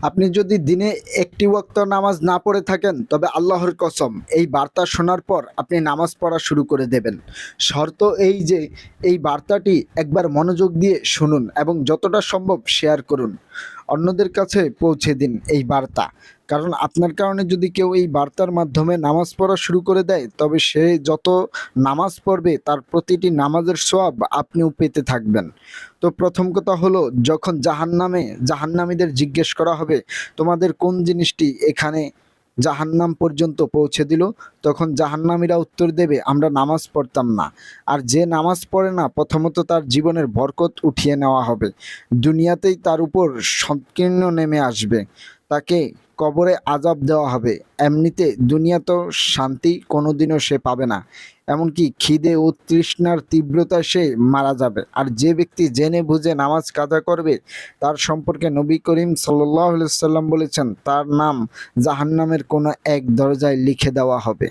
আপনি যদি দিনে একটি ওয়াক্ত নামাজ না পড়ে থাকেন তবে আল্লাহর কসম এই বার্তা শোনার পর আপনি নামাজ পড়া শুরু করে দেবেন। শর্ত এই যে এই বার্তাটি একবার মনোযোগ দিয়ে শুনুন এবং যতটা সম্ভব শেয়ার করুন, অন্যদের কাছে পৌঁছে দিন এই বার্তা। কারণ আপনার কারণে যদি কেউ এই বার্তার মাধ্যমে নামাজ পড়া শুরু করে দেয় তবে সে যত নামাজ পড়বে তার প্রতিটি নামাজের সওয়াব আপনিও পেতে থাকবেন। তো প্রথম কথা হলো, যখন জাহান্নামীদের জিজ্ঞেস করা হবে তোমাদের কোন জিনিসটি এখানে জাহান্নাম পর্যন্ত পৌঁছে দিল, তখন জাহান্নামীরা উত্তর দেবে আমরা নামাজ পড়তাম না। আর যে নামাজ পড়ে না প্রথমত তার জীবনের বরকত উঠিয়ে নেওয়া হবে, দুনিয়াতেই তার উপর সংকীর্ণ নেমে আসবে, তাকে কবরে আযাব দেওয়া হবে। এমনিতে দুনিয়াতেও শান্তি কোনোদিনও সে পাবে না, এমনকি খিদে ও তৃষ্ণার তীব্রতায় সে মারা যাবে। আর যে ব্যক্তি জেনে বুঝে নামাজ কাজা করবে তার সম্পর্কে নবী করিম সাল্লাল্লাহু আলাইহি সাল্লাম বলেছেন তার নাম জাহান্নামের কোনো এক দরজায় লিখে দেওয়া হবে।